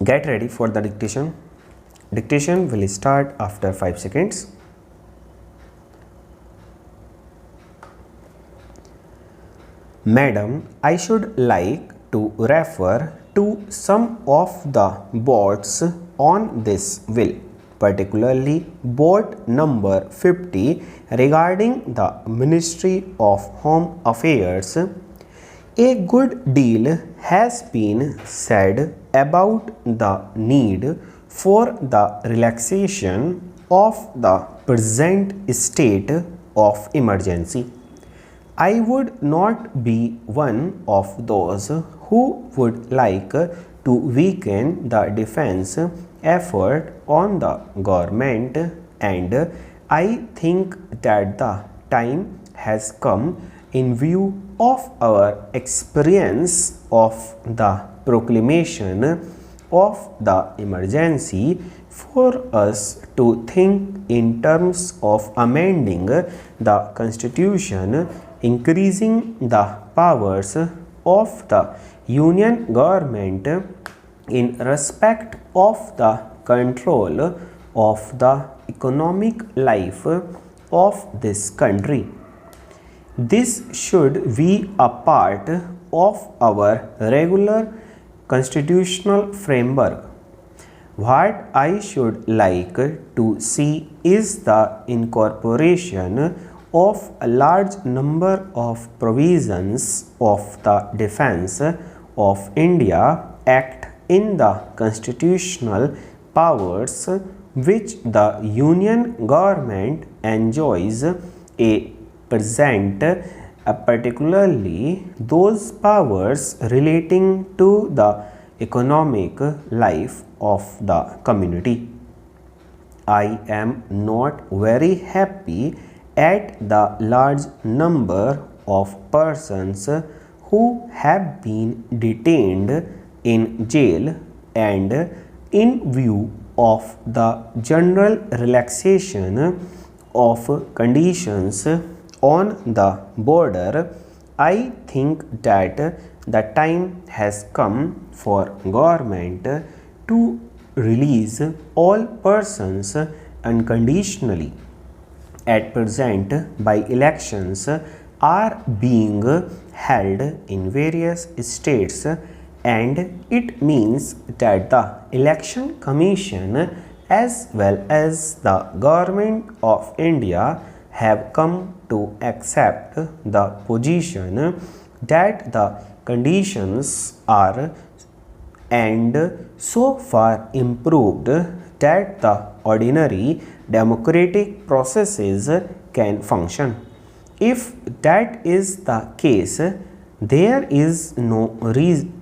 Get ready for the dictation. Dictation will start after 5 seconds. Madam, I should like to refer to some of the boards on this will, particularly board number 50 regarding the Ministry of Home Affairs. A good deal has been said about the need for the relaxation of the present state of emergency. I would not be one of those who would like to weaken the defense effort on the government, and I think that the time has come, in view of our experience of the proclamation of the emergency, for us to think in terms of amending the Constitution, increasing the powers of the Union government in respect of the control of the economic life of this country. This should be a part of our regular constitutional framework. What I should like to see is the incorporation of a large number of provisions of the Defence of India Act in the constitutional powers which the Union government enjoys a present, particularly those powers relating to the economic life of the community. I am not very happy at the large number of persons who have been detained in jail, and in view of the general relaxation of conditions on the border, I think that the time has come for government to release all persons unconditionally. At present, by-elections are being held in various states, and it means that the Election Commission as well as the Government of India have come to accept the position that the conditions are and so far improved that the ordinary democratic processes can function. If that is the case, there is no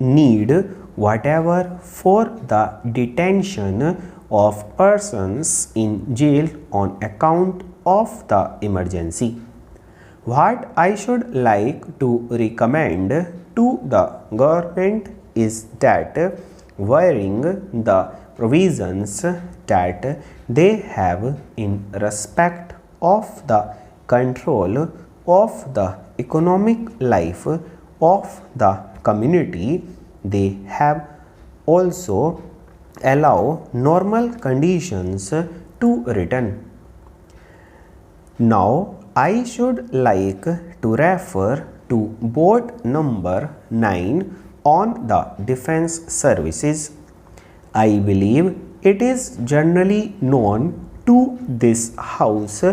need whatever for the detention of persons in jail on account of the emergency. What I should like to recommend to the government is that, wearing the provisions that they have in respect of the control of the economic life of the community, they have also allow normal conditions to return. Now, I should like to refer to board number 9 on the defense services. I believe it is generally known to this house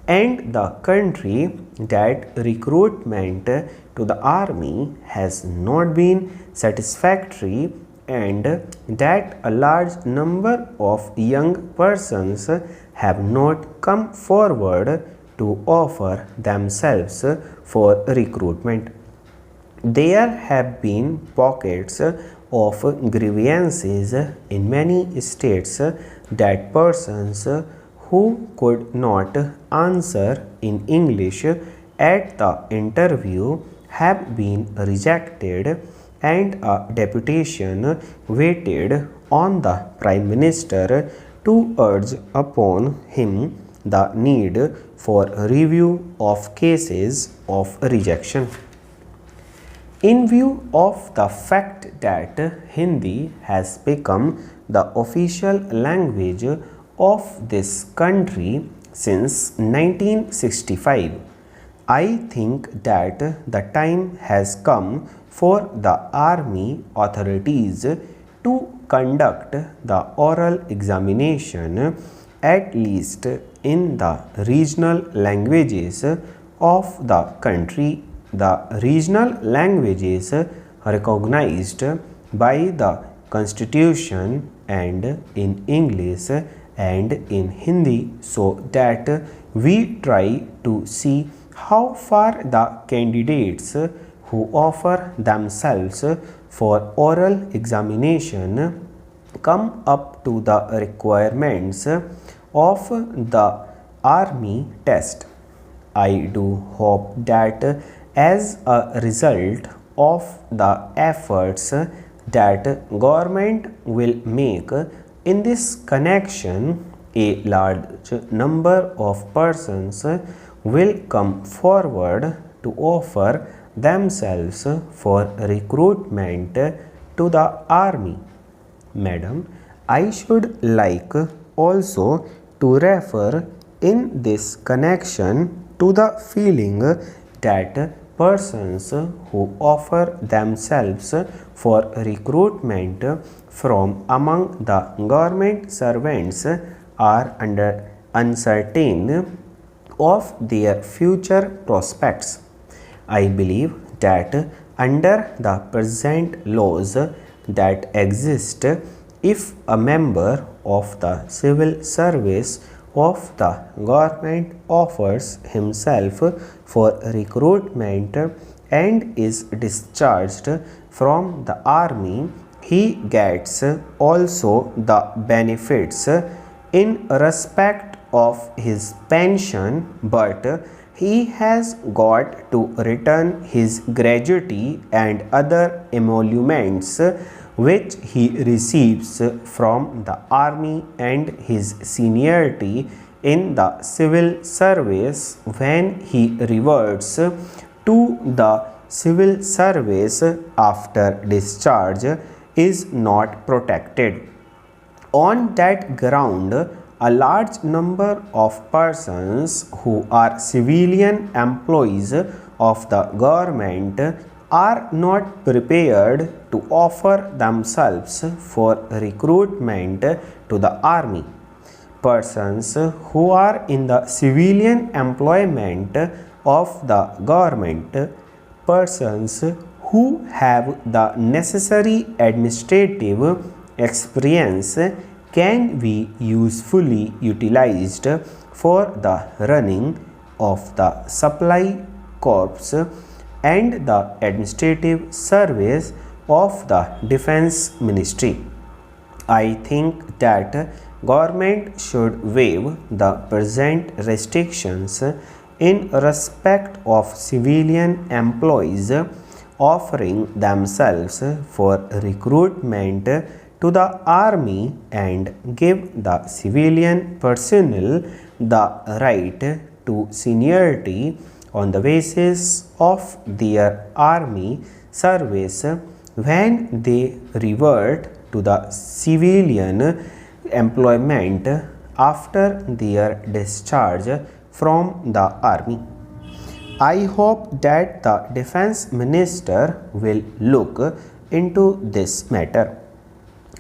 and the country that recruitment to the army has not been satisfactory, and that a large number of young persons have not come forward to offer themselves for recruitment. There have been pockets of grievances in many states that persons who could not answer in English at the interview have been rejected, and a deputation waited on the Prime Minister to urge upon him the need for review of cases of rejection. In view of the fact that Hindi has become the official language of this country since 1965, I think that the time has come for the army authorities to conduct the oral examination at least in the regional languages of the country. The regional languages recognized by the Constitution and in English and in Hindi, so that we try to see how far the candidates who offer themselves for oral examination come up to the requirements of the army test. I do hope that as a result of the efforts that government will make in this connection, a large number of persons will come forward to offer themselves for recruitment to the army. Madam, I should like also to refer in this connection to the feeling that persons who offer themselves for recruitment from among the government servants are under uncertain of their future prospects. I believe that under the present laws that exist, if a member of the civil service of the government offers himself for recruitment and is discharged from the army, he gets also the benefits in respect of his pension, but he has got to return his gratuity and other emoluments which he receives from the army and his seniority in the civil service when he reverts to the civil service after discharge is not protected. On that ground, a large number of persons who are civilian employees of the government are not prepared to offer themselves for recruitment to the army. Persons who are in the civilian employment of the government, persons who have the necessary administrative experience can be usefully utilized for the running of the supply corps and the administrative service of the defense ministry. I think that government should waive the present restrictions in respect of civilian employees offering themselves for recruitment to the army and give the civilian personnel the right to seniority on the basis of their army service when they revert to the civilian employment after their discharge from the army. I hope that the defense minister will look into this matter.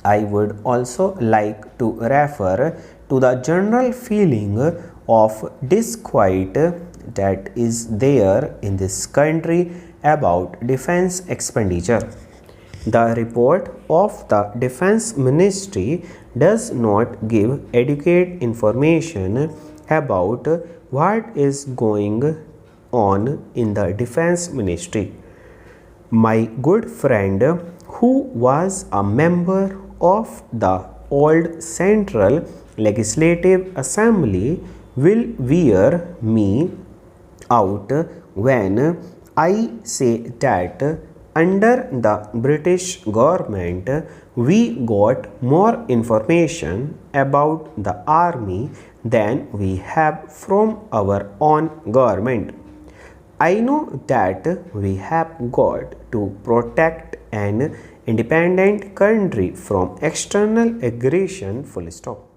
I would also like to refer to the general feeling of disquiet that is there in this country about defense expenditure. The report of the defense ministry does not give adequate information about what is going on in the defense ministry. My good friend, who was a member of the old Central Legislative Assembly, will wear me out when I say that under the British government we got more information about the army than we have from our own government. I know that we have got to protect an independent country from external aggression, full stop.